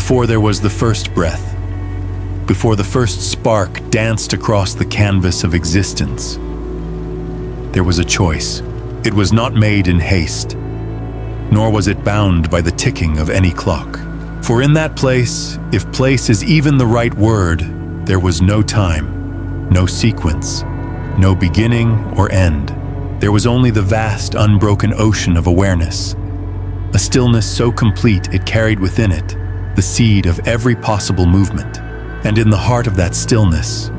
before there was the first breath, before the first spark danced across the canvas of existence, there was a choice. It was not made in haste, nor was it bound by the ticking of any clock. For in that place, if place is even the right word, there was no time, no sequence, no beginning or end. There was only the vast, unbroken ocean of awareness, a stillness so complete it carried within it the seed of every possible movement. And in the heart of that stillness,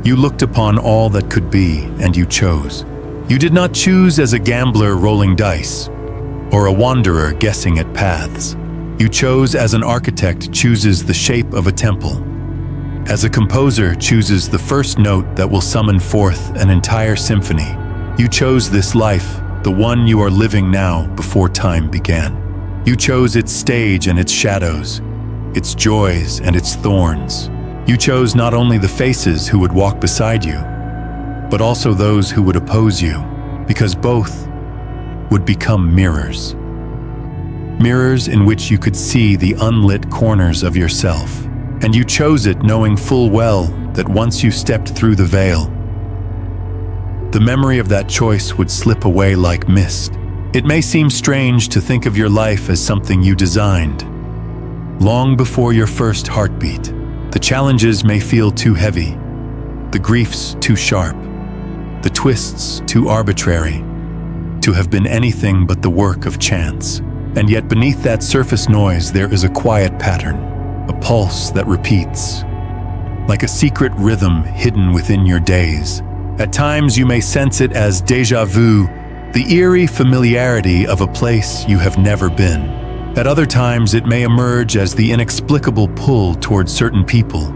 you looked upon all that could be, and you chose. You did not choose as a gambler rolling dice, or a wanderer guessing at paths. You chose as an architect chooses the shape of a temple, as a composer chooses the first note that will summon forth an entire symphony. You chose this life, the one you are living now before time began. You chose its stage and its shadows, its joys and its thorns. You chose not only the faces who would walk beside you, but also those who would oppose you, because both would become mirrors. Mirrors in which you could see the unlit corners of yourself. And you chose it knowing full well that once you stepped through the veil, the memory of that choice would slip away like mist. It may seem strange to think of your life as something you designed. Long before your first heartbeat, the challenges may feel too heavy, the griefs too sharp, the twists too arbitrary, to have been anything but the work of chance. And yet beneath that surface noise there is a quiet pattern, a pulse that repeats, like a secret rhythm hidden within your days. At times you may sense it as déjà vu, the eerie familiarity of a place you have never been. At other times it may emerge as the inexplicable pull towards certain people,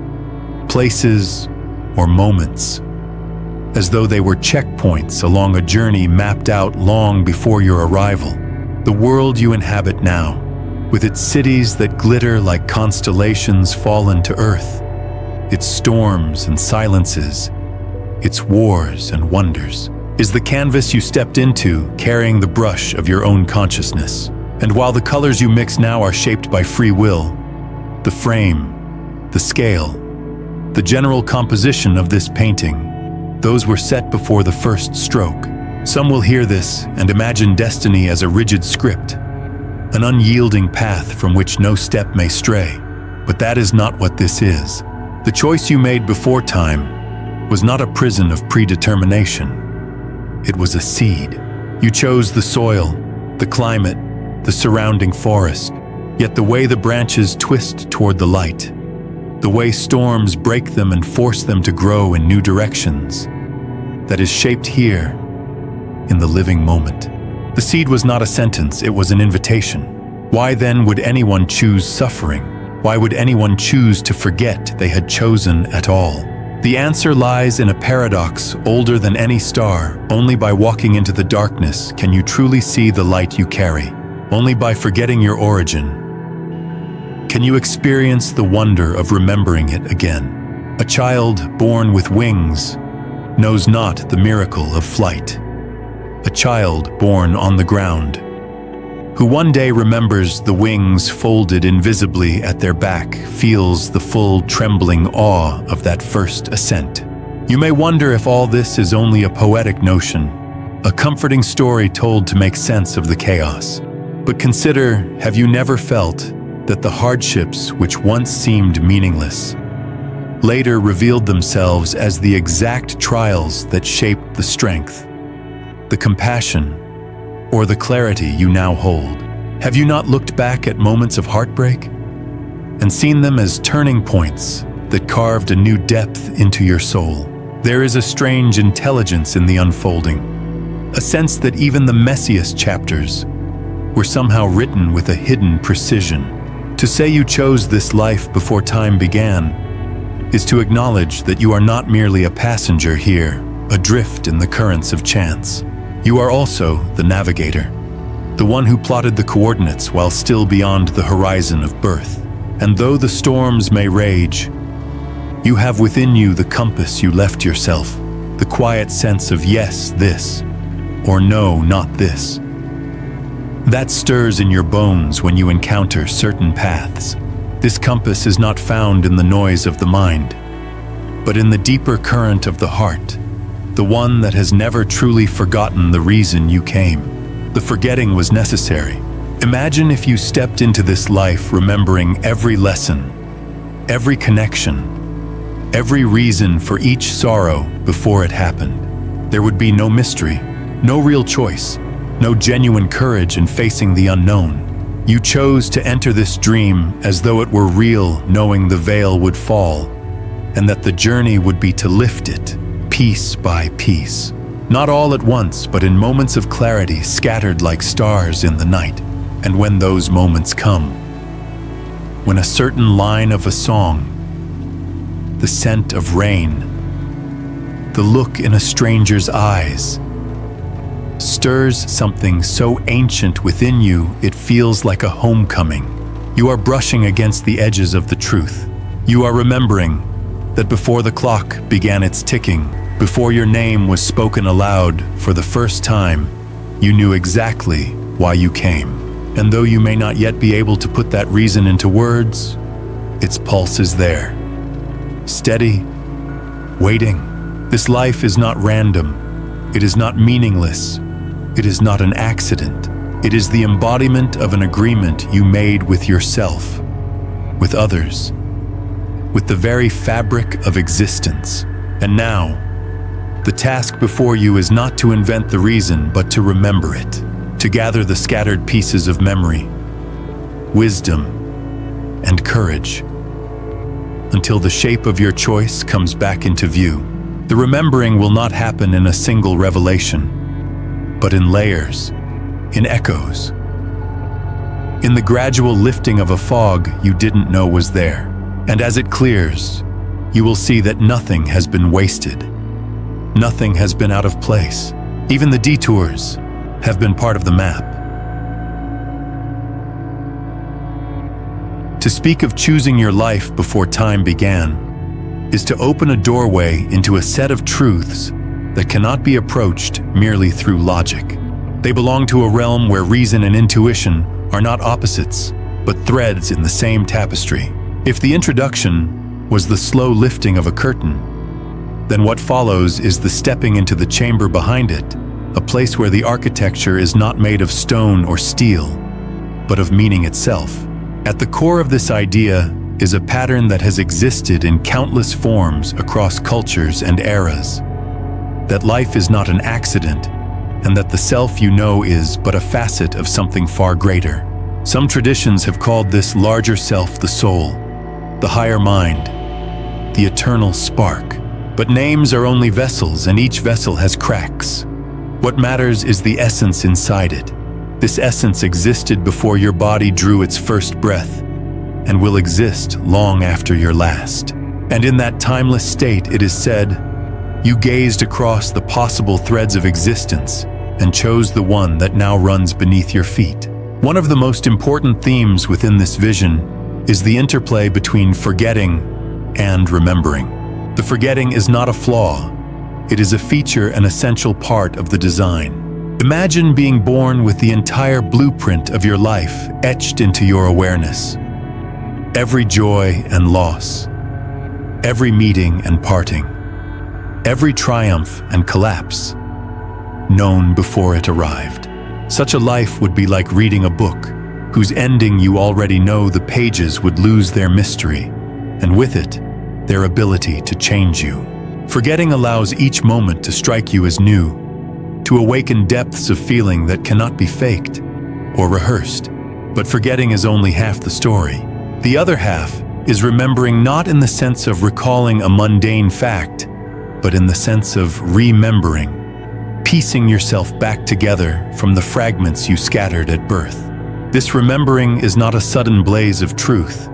places, or moments, as though they were checkpoints along a journey mapped out long before your arrival. The world you inhabit now, with its cities that glitter like constellations fallen to earth, its storms and silences, its wars and wonders, is the canvas you stepped into, carrying the brush of your own consciousness. And while the colors you mix now are shaped by free will, the frame, the scale, the general composition of this painting, those were set before the first stroke. Some will hear this and imagine destiny as a rigid script, an unyielding path from which no step may stray. But that is not what this is. The choice you made before time was not a prison of predetermination. It was a seed. You chose the soil, the climate, the surrounding forest. Yet the way the branches twist toward the light, the way storms break them and force them to grow in new directions, that is shaped here in the living moment. The seed was not a sentence, it was an invitation. Why then would anyone choose suffering? Why would anyone choose to forget they had chosen at all? The answer lies in a paradox older than any star. Only by walking into the darkness can you truly see the light you carry. Only by forgetting your origin can you experience the wonder of remembering it again. A child born with wings knows not the miracle of flight. A child born on the ground, who one day remembers the wings folded invisibly at their back, feels the full trembling awe of that first ascent. You may wonder if all this is only a poetic notion, a comforting story told to make sense of the chaos. But consider, have you never felt that the hardships which once seemed meaningless later revealed themselves as the exact trials that shaped the strength, the compassion, or the clarity you now hold? Have you not looked back at moments of heartbreak and seen them as turning points that carved a new depth into your soul? There is a strange intelligence in the unfolding, a sense that even the messiest chapters were somehow written with a hidden precision. To say you chose this life before time began is to acknowledge that you are not merely a passenger here, adrift in the currents of chance. You are also the navigator, the one who plotted the coordinates while still beyond the horizon of birth. And though the storms may rage, you have within you the compass you left yourself, the quiet sense of yes, this, or no, not this. That stirs in your bones when you encounter certain paths, This compass is not found in the noise of the mind, but in the deeper current of the heart, the one that has never truly forgotten the reason you came. The forgetting was necessary. Imagine if you stepped into this life remembering every lesson, every connection, every reason for each sorrow before it happened. There would be no mystery, no real choice, no genuine courage in facing the unknown. You chose to enter this dream as though it were real, knowing the veil would fall, and that the journey would be to lift it, piece by piece. Not all at once, but in moments of clarity, scattered like stars in the night. And when those moments come, when a certain line of a song, the scent of rain, the look in a stranger's eyes, stirs something so ancient within you it feels like a homecoming. You are brushing against the edges of the truth. You are remembering that before the clock began its ticking, before your name was spoken aloud for the first time, you knew exactly why you came. And though you may not yet be able to put that reason into words, its pulse is there. Steady, waiting. This life is not random. It is not meaningless. It is not an accident. It is the embodiment of an agreement you made with yourself, with others, with the very fabric of existence. And now, the task before you is not to invent the reason, but to remember it, to gather the scattered pieces of memory, wisdom, and courage, until the shape of your choice comes back into view. The remembering will not happen in a single revelation, but in layers, in echoes, in the gradual lifting of a fog you didn't know was there. And as it clears, you will see that nothing has been wasted. Nothing has been out of place. Even the detours have been part of the map. To speak of choosing your life before time began is to open a doorway into a set of truths that cannot be approached merely through logic. They belong to a realm where reason and intuition are not opposites, but threads in the same tapestry. If the introduction was the slow lifting of a curtain, then what follows is the stepping into the chamber behind it, a place where the architecture is not made of stone or steel, but of meaning itself. At the core of this idea is a pattern that has existed in countless forms across cultures and eras. That life is not an accident, and that the self you know is but a facet of something far greater. Some traditions have called this larger self the soul, the higher mind, the eternal spark. But names are only vessels, and each vessel has cracks. What matters is the essence inside it. This essence existed before your body drew its first breath, and will exist long after your last. And in that timeless state, it is said, you gazed across the possible threads of existence and chose the one that now runs beneath your feet. One of the most important themes within this vision is the interplay between forgetting and remembering. The forgetting is not a flaw. It is a feature and essential part of the design. Imagine being born with the entire blueprint of your life etched into your awareness. Every joy and loss, every meeting and parting, every triumph and collapse, known before it arrived. Such a life would be like reading a book, whose ending you already know. The pages would lose their mystery, and with it, their ability to change you. Forgetting allows each moment to strike you as new, to awaken depths of feeling that cannot be faked or rehearsed. But forgetting is only half the story. The other half is remembering, not in the sense of recalling a mundane fact, but in the sense of remembering, piecing yourself back together from the fragments you scattered at birth. This remembering is not a sudden blaze of truth,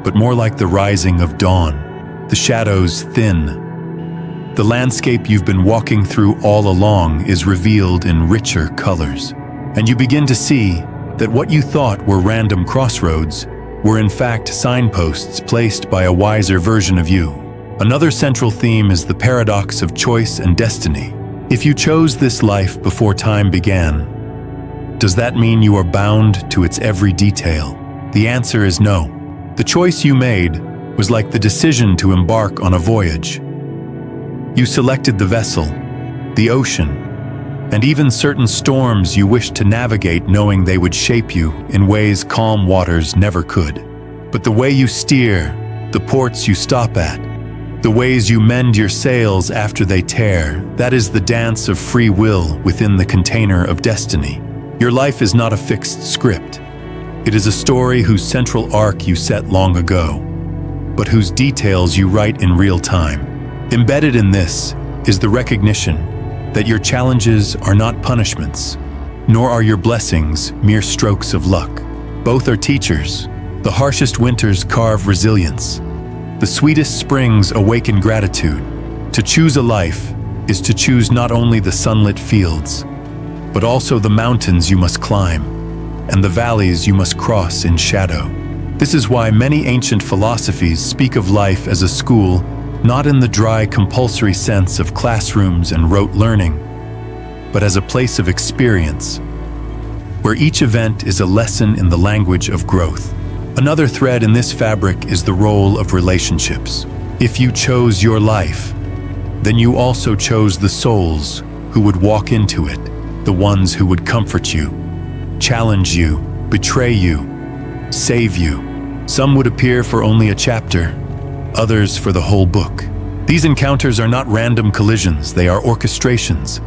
but more like the rising of dawn. The shadows thin. The landscape you've been walking through all along is revealed in richer colors, and you begin to see that what you thought were random crossroads were in fact signposts placed by a wiser version of you. Another central theme is the paradox of choice and destiny. If you chose this life before time began, does that mean you are bound to its every detail? The answer is no. The choice you made was like the decision to embark on a voyage. You selected the vessel, the ocean, and even certain storms you wished to navigate, knowing they would shape you in ways calm waters never could. But the way you steer, the ports you stop at, the ways you mend your sails after they tear, that is the dance of free will within the container of destiny. Your life is not a fixed script. It is a story whose central arc you set long ago, but whose details you write in real time. Embedded in this is the recognition that your challenges are not punishments, nor are your blessings mere strokes of luck. Both are teachers. The harshest winters carve resilience. The sweetest springs awaken gratitude. To choose a life is to choose not only the sunlit fields, but also the mountains you must climb and the valleys you must cross in shadow. This is why many ancient philosophies speak of life as a school, not in the dry, compulsory sense of classrooms and rote learning, but as a place of experience, where each event is a lesson in the language of growth. Another thread in this fabric is the role of relationships. If you chose your life, then you also chose the souls who would walk into it, the ones who would comfort you, challenge you, betray you, save you. Some would appear for only a chapter, others for the whole book. These encounters are not random collisions, they are orchestrations,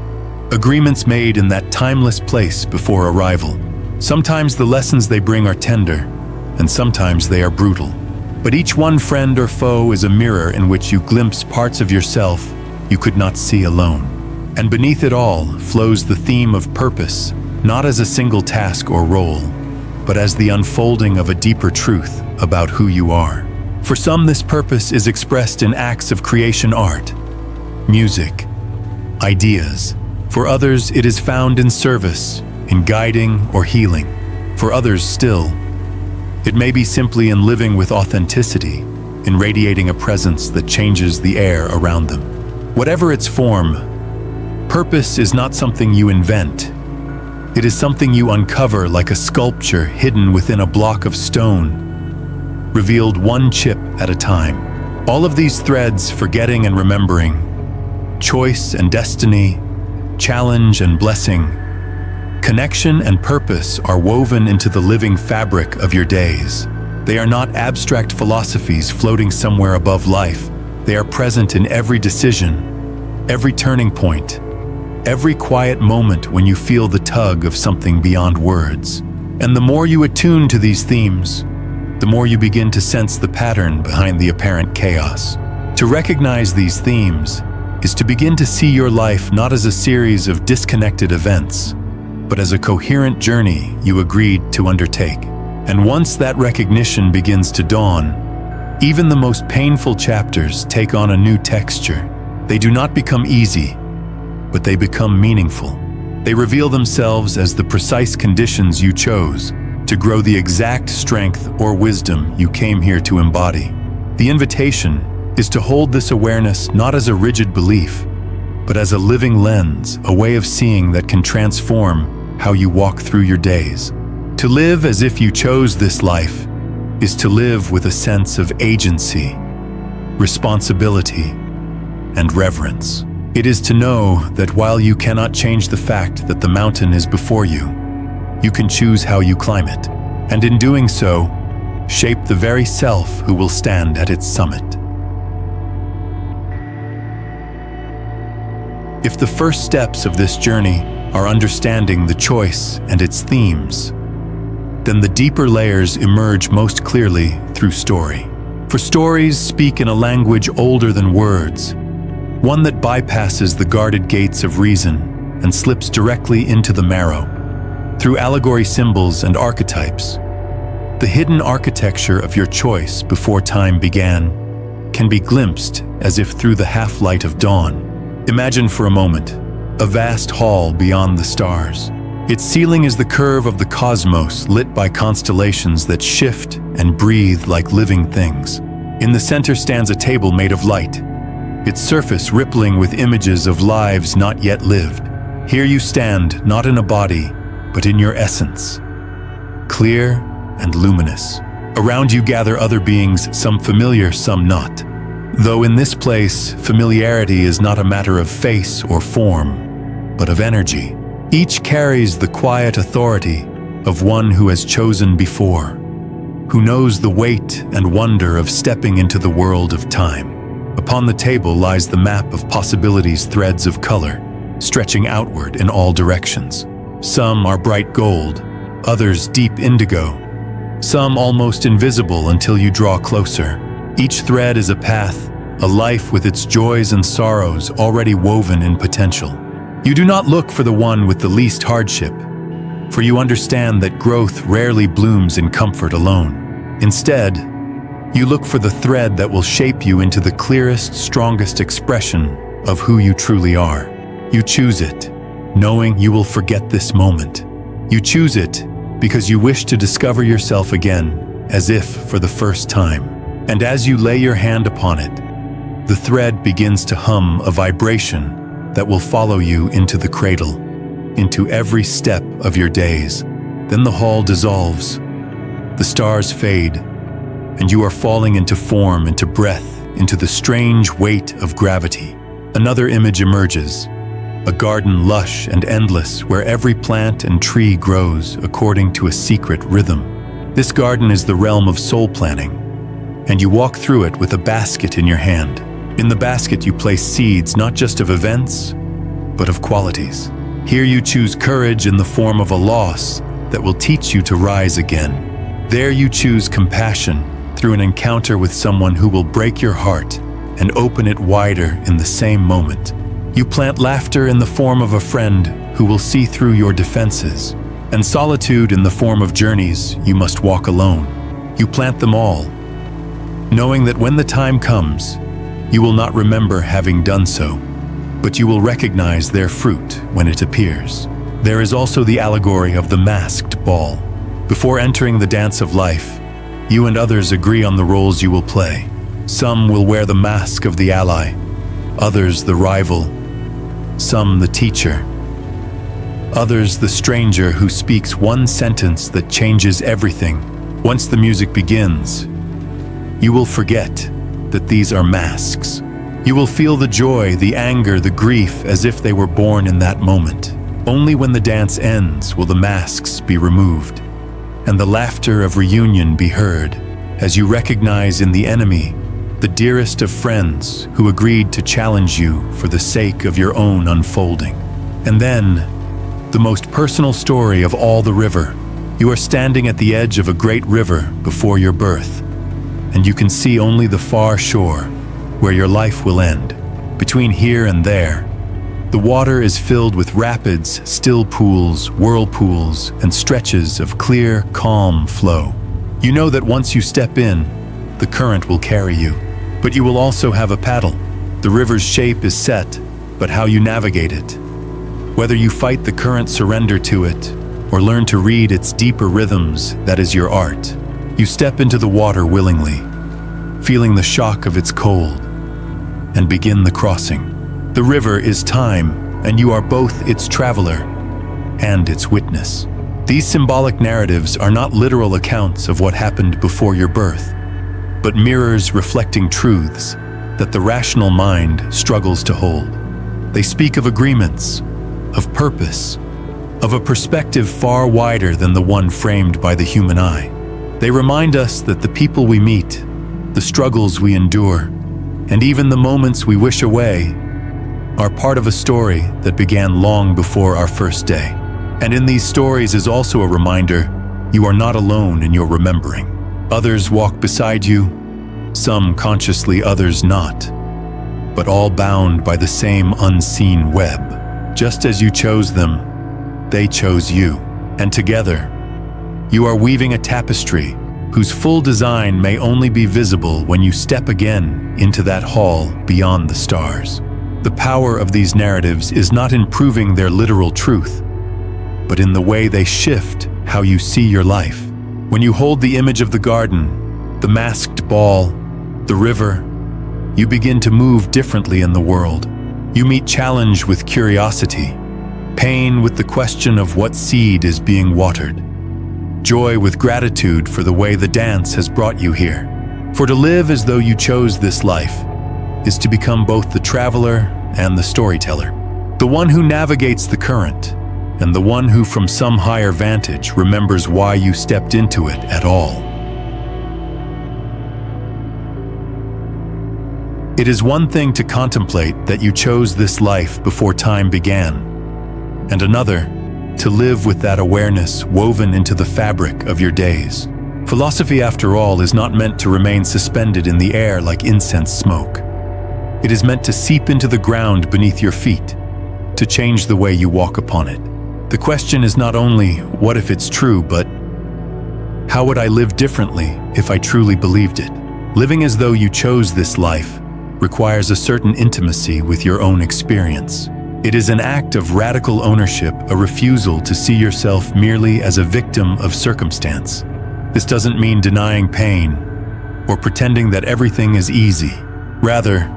agreements made in that timeless place before arrival. Sometimes the lessons they bring are tender, and sometimes they are brutal. But each one, friend or foe, is a mirror in which you glimpse parts of yourself you could not see alone. And beneath it all flows the theme of purpose, not as a single task or role, but as the unfolding of a deeper truth about who you are. For some, this purpose is expressed in acts of creation, art, music, ideas. For others, it is found in service, in guiding or healing. For others still, it may be simply in living with authenticity, in radiating a presence that changes the air around them. Whatever its form, purpose is not something you invent. It is something you uncover like a sculpture hidden within a block of stone, revealed one chip at a time. All of these threads, forgetting and remembering, choice and destiny, challenge and blessing, connection and purpose are woven into the living fabric of your days. They are not abstract philosophies floating somewhere above life. They are present in every decision, every turning point, every quiet moment when you feel the tug of something beyond words. And the more you attune to these themes, the more you begin to sense the pattern behind the apparent chaos. To recognize these themes is to begin to see your life not as a series of disconnected events, but as a coherent journey you agreed to undertake. And once that recognition begins to dawn, even the most painful chapters take on a new texture. They do not become easy, but they become meaningful. They reveal themselves as the precise conditions you chose to grow the exact strength or wisdom you came here to embody. The invitation is to hold this awareness not as a rigid belief, but as a living lens, a way of seeing that can transform how you walk through your days. To live as if you chose this life is to live with a sense of agency, responsibility, and reverence. It is to know that while you cannot change the fact that the mountain is before you, you can choose how you climb it, and in doing so, shape the very self who will stand at its summit. If the first steps of this journey are understanding the choice and its themes, then the deeper layers emerge most clearly through story. For stories speak in a language older than words, one that bypasses the guarded gates of reason and slips directly into the marrow. Through allegory, symbols, and archetypes, the hidden architecture of your choice before time began can be glimpsed as if through the half-light of dawn. Imagine for a moment a vast hall beyond the stars. Its ceiling is the curve of the cosmos, lit by constellations that shift and breathe like living things. In the center stands a table made of light, its surface rippling with images of lives not yet lived. Here you stand, not in a body, but in your essence, clear and luminous. Around you gather other beings, some familiar, some not. Though in this place, familiarity is not a matter of face or form, but of energy. Each carries the quiet authority of one who has chosen before, who knows the weight and wonder of stepping into the world of time. Upon the table lies the map of possibilities, threads of color, stretching outward in all directions. Some are bright gold, others deep indigo, some almost invisible until you draw closer. Each thread is a path, a life with its joys and sorrows already woven in potential. You do not look for the one with the least hardship, for you understand that growth rarely blooms in comfort alone. Instead, you look for the thread that will shape you into the clearest, strongest expression of who you truly are. You choose it, knowing you will forget this moment. You choose it because you wish to discover yourself again, as if for the first time. And as you lay your hand upon it, the thread begins to hum a vibration that will follow you into the cradle, into every step of your days. Then the hall dissolves, the stars fade, and you are falling into form, into breath, into the strange weight of gravity. Another image emerges, a garden lush and endless where every plant and tree grows according to a secret rhythm. This garden is the realm of soul planning, and you walk through it with a basket in your hand. In the basket you place seeds not just of events, but of qualities. Here you choose courage in the form of a loss that will teach you to rise again. There you choose compassion through an encounter with someone who will break your heart and open it wider in the same moment. You plant laughter in the form of a friend who will see through your defenses, and solitude in the form of journeys you must walk alone. You plant them all, knowing that when the time comes, you will not remember having done so, but you will recognize their fruit when it appears. There is also the allegory of the masked ball. Before entering the dance of life, you and others agree on the roles you will play. Some will wear the mask of the ally, others the rival, some the teacher, others the stranger who speaks one sentence that changes everything. Once the music begins, you will forget that these are masks. You will feel the joy, the anger, the grief as if they were born in that moment. Only when the dance ends will the masks be removed, and the laughter of reunion be heard, as you recognize in the enemy the dearest of friends who agreed to challenge you for the sake of your own unfolding. And then, the most personal story of all, the river. You are standing at the edge of a great river before your birth, and you can see only the far shore, where your life will end. Between here and there, the water is filled with rapids, still pools, whirlpools, and stretches of clear, calm flow. You know that once you step in, the current will carry you. But you will also have a paddle. The river's shape is set, but how you navigate it. Whether you fight the current, surrender to it, or learn to read its deeper rhythms, that is your art. You step into the water willingly, feeling the shock of its cold, and begin the crossing. The river is time, and you are both its traveler and its witness. These symbolic narratives are not literal accounts of what happened before your birth, but mirrors reflecting truths that the rational mind struggles to hold. They speak of agreements, of purpose, of a perspective far wider than the one framed by the human eye. They remind us that the people we meet, the struggles we endure, and even the moments we wish away are part of a story that began long before our first day. And in these stories is also a reminder you are not alone in your remembering. Others walk beside you, some consciously, others not, but all bound by the same unseen web. Just as you chose them, they chose you. And together, you are weaving a tapestry whose full design may only be visible when you step again into that hall beyond the stars. The power of these narratives is not in proving their literal truth, but in the way they shift how you see your life. When you hold the image of the garden, the masked ball, the river, you begin to move differently in the world. You meet challenge with curiosity, pain with the question of what seed is being watered, joy with gratitude for the way the dance has brought you here. For to live as though you chose this life is to become both the traveler and the storyteller, the one who navigates the current, and the one who from some higher vantage remembers why you stepped into it at all. It is one thing to contemplate that you chose this life before time began, and another to live with that awareness woven into the fabric of your days. Philosophy, after all, is not meant to remain suspended in the air like incense smoke. It is meant to seep into the ground beneath your feet, to change the way you walk upon it. The question is not only, what if it's true, but how would I live differently if I truly believed it? Living as though you chose this life requires a certain intimacy with your own experience. It is an act of radical ownership, a refusal to see yourself merely as a victim of circumstance. This doesn't mean denying pain or pretending that everything is easy. Rather,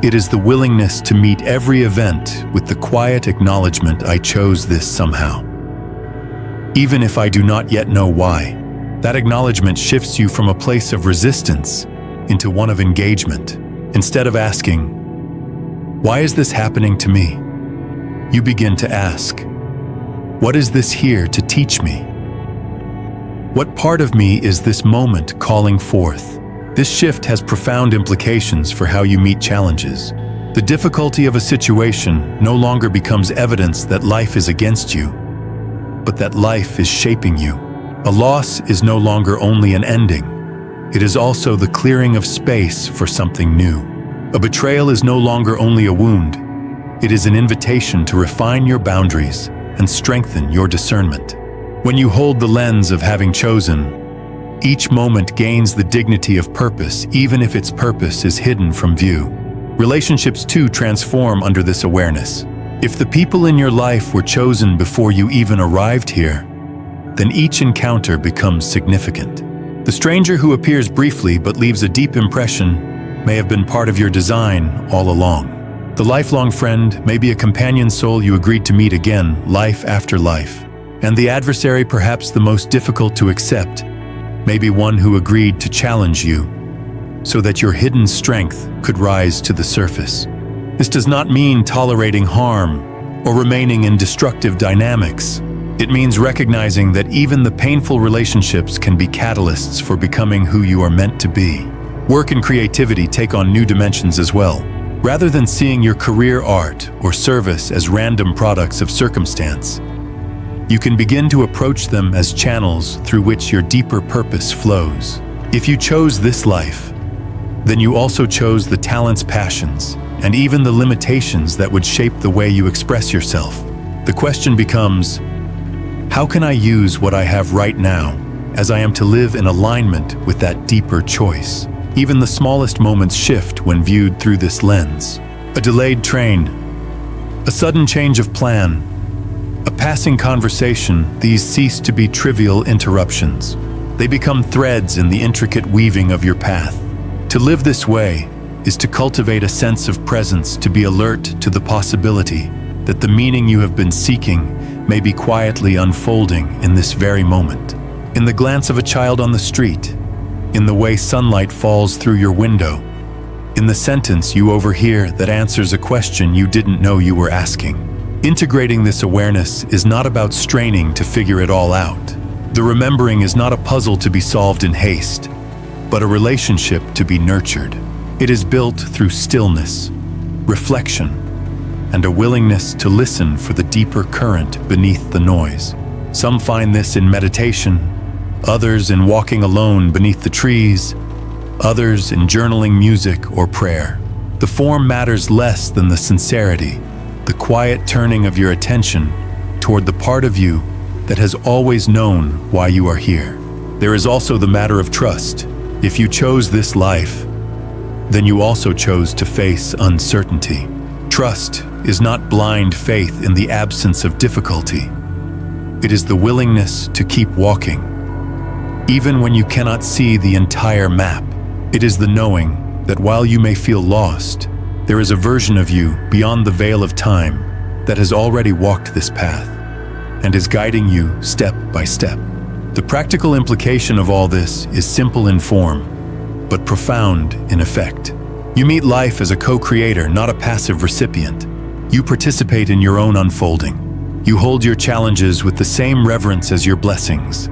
it is the willingness to meet every event with the quiet acknowledgement, I chose this somehow. Even if I do not yet know why, that acknowledgement shifts you from a place of resistance into one of engagement. Instead of asking, why is this happening to me? You begin to ask, what is this here to teach me? What part of me is this moment calling forth? This shift has profound implications for how you meet challenges. The difficulty of a situation no longer becomes evidence that life is against you, but that life is shaping you. A loss is no longer only an ending. It is also the clearing of space for something new. A betrayal is no longer only a wound. It is an invitation to refine your boundaries and strengthen your discernment. When you hold the lens of having chosen, each moment gains the dignity of purpose, even if its purpose is hidden from view. Relationships too transform under this awareness. If the people in your life were chosen before you even arrived here, then each encounter becomes significant. The stranger who appears briefly but leaves a deep impression may have been part of your design all along. The lifelong friend may be a companion soul you agreed to meet again, life after life. And the adversary, perhaps the most difficult to accept, may be one who agreed to challenge you so that your hidden strength could rise to the surface. This does not mean tolerating harm or remaining in destructive dynamics. It means recognizing that even the painful relationships can be catalysts for becoming who you are meant to be. Work and creativity take on new dimensions as well. Rather than seeing your career, art, or service as random products of circumstance, you can begin to approach them as channels through which your deeper purpose flows. If you chose this life, then you also chose the talents, passions, and even the limitations that would shape the way you express yourself. The question becomes, how can I use what I have right now as I am to live in alignment with that deeper choice? Even the smallest moments shift when viewed through this lens. A delayed train, a sudden change of plan, a passing conversation, these cease to be trivial interruptions. They become threads in the intricate weaving of your path. To live this way is to cultivate a sense of presence, to be alert to the possibility that the meaning you have been seeking may be quietly unfolding in this very moment. In the glance of a child on the street, in the way sunlight falls through your window, in the sentence you overhear that answers a question you didn't know you were asking. Integrating this awareness is not about straining to figure it all out. The remembering is not a puzzle to be solved in haste, but a relationship to be nurtured. It is built through stillness, reflection, and a willingness to listen for the deeper current beneath the noise. Some find this in meditation, others in walking alone beneath the trees, others in journaling, music, or prayer. The form matters less than the sincerity, the quiet turning of your attention toward the part of you that has always known why you are here. There is also the matter of trust. If you chose this life, then you also chose to face uncertainty. Trust is not blind faith in the absence of difficulty. It is the willingness to keep walking, even when you cannot see the entire map. It is the knowing that while you may feel lost, there is a version of you beyond the veil of time that has already walked this path and is guiding you step by step. The practical implication of all this is simple in form, but profound in effect. You meet life as a co-creator, not a passive recipient. You participate in your own unfolding. You hold your challenges with the same reverence as your blessings,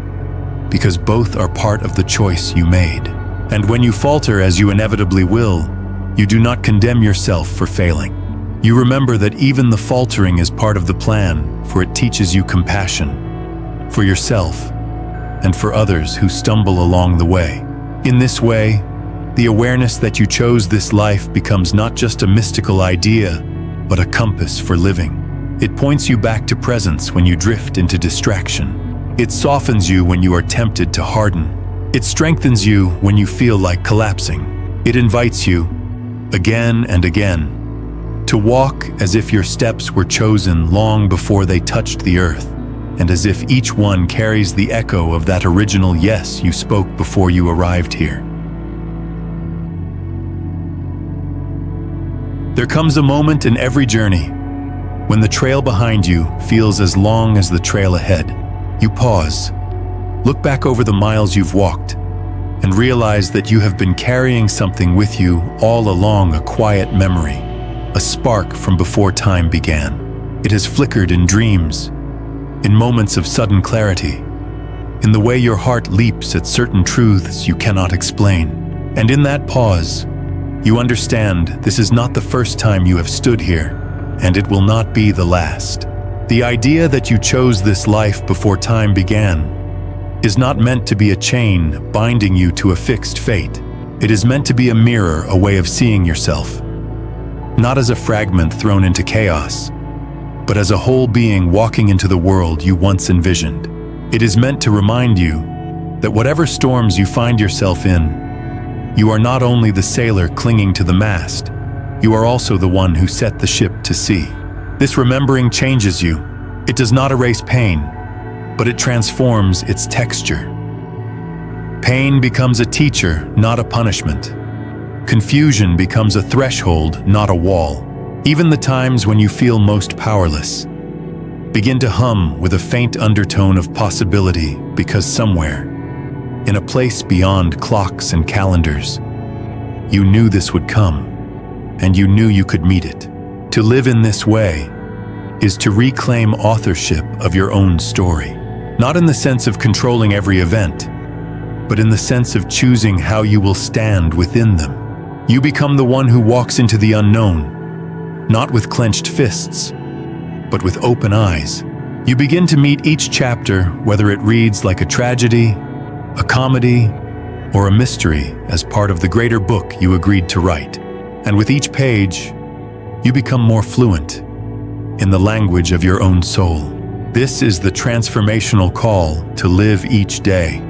because both are part of the choice you made. And when you falter, as you inevitably will, you do not condemn yourself for failing. You remember that even the faltering is part of the plan, for it teaches you compassion for yourself and for others who stumble along the way. In this way, the awareness that you chose this life becomes not just a mystical idea, but a compass for living. It points you back to presence when you drift into distraction. It softens you when you are tempted to harden. It strengthens you when you feel like collapsing. It invites you, again and again, to walk as if your steps were chosen long before they touched the earth, and as if each one carries the echo of that original yes you spoke before you arrived here. There comes a moment in every journey when the trail behind you feels as long as the trail ahead. You pause, look back over the miles you've walked, and realize that you have been carrying something with you all along, a quiet memory, a spark from before time began. It has flickered in dreams, in moments of sudden clarity, in the way your heart leaps at certain truths you cannot explain. And in that pause, you understand this is not the first time you have stood here, and it will not be the last. The idea that you chose this life before time began is not meant to be a chain binding you to a fixed fate. It is meant to be a mirror, a way of seeing yourself, not as a fragment thrown into chaos, but as a whole being walking into the world you once envisioned. It is meant to remind you that whatever storms you find yourself in, you are not only the sailor clinging to the mast, you are also the one who set the ship to sea. This remembering changes you. It does not erase pain, but it transforms its texture. Pain becomes a teacher, not a punishment. Confusion becomes a threshold, not a wall. Even the times when you feel most powerless begin to hum with a faint undertone of possibility, because somewhere, in a place beyond clocks and calendars, you knew this would come, and you knew you could meet it. To live in this way is to reclaim authorship of your own story, not in the sense of controlling every event, but in the sense of choosing how you will stand within them. You become the one who walks into the unknown, not with clenched fists, but with open eyes. You begin to meet each chapter, whether it reads like a tragedy, a comedy, or a mystery, as part of the greater book you agreed to write. And with each page, you become more fluent in the language of your own soul. This is the transformational call to live each day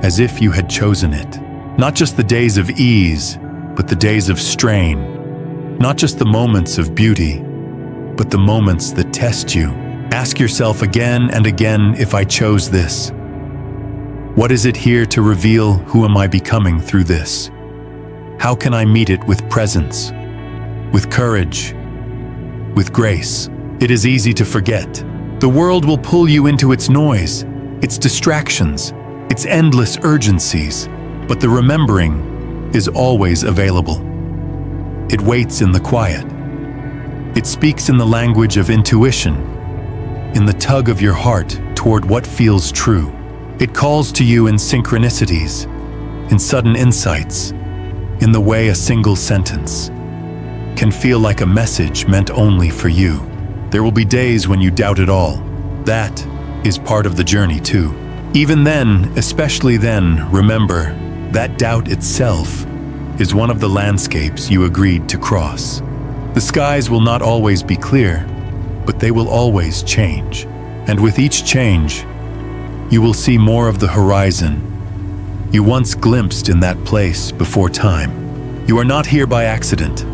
as if you had chosen it. Not just the days of ease, but the days of strain. Not just the moments of beauty, but the moments that test you. Ask yourself again and again, if I chose this, what is it here to reveal? Who am I becoming through this? How can I meet it with presence, with courage, with grace? It is easy to forget. The world will pull you into its noise, its distractions, its endless urgencies, but the remembering is always available. It waits in the quiet. It speaks in the language of intuition, in the tug of your heart toward what feels true. It calls to you in synchronicities, in sudden insights, in the way a single sentence can feel like a message meant only for you. There will be days when you doubt it all. That is part of the journey too. Even then, especially then, remember that doubt itself is one of the landscapes you agreed to cross. The skies will not always be clear, but they will always change. And with each change, you will see more of the horizon you once glimpsed in that place before time. You are not here by accident.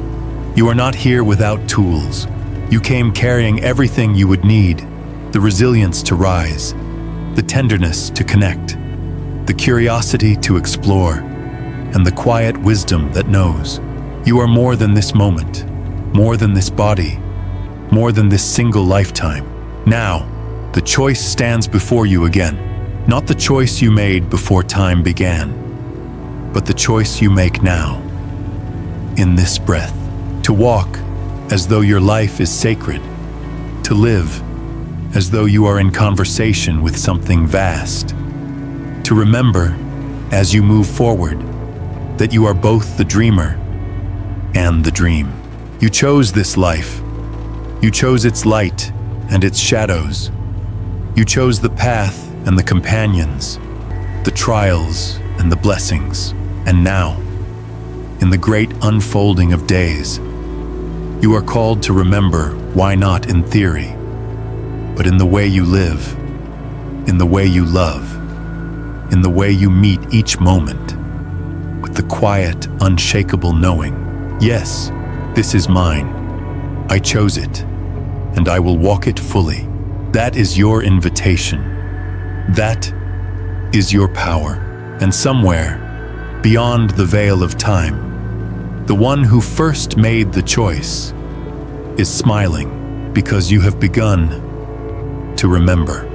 You are not here without tools. You came carrying everything you would need: the resilience to rise, the tenderness to connect, the curiosity to explore, and the quiet wisdom that knows. You are more than this moment, more than this body, more than this single lifetime. Now, the choice stands before you again. Not the choice you made before time began, but the choice you make now, in this breath, to walk as though your life is sacred, to live as though you are in conversation with something vast, to remember, as you move forward, that you are both the dreamer and the dream. You chose this life. You chose its light and its shadows. You chose the path and the companions, the trials and the blessings. And now, in the great unfolding of days, you are called to remember why not in theory, but in the way you live, in the way you love, in the way you meet each moment, with the quiet, unshakable knowing, yes, this is mine. I chose it, and I will walk it fully. That is your invitation. That is your power. And somewhere, beyond the veil of time, the one who first made the choice is smiling because you have begun to remember.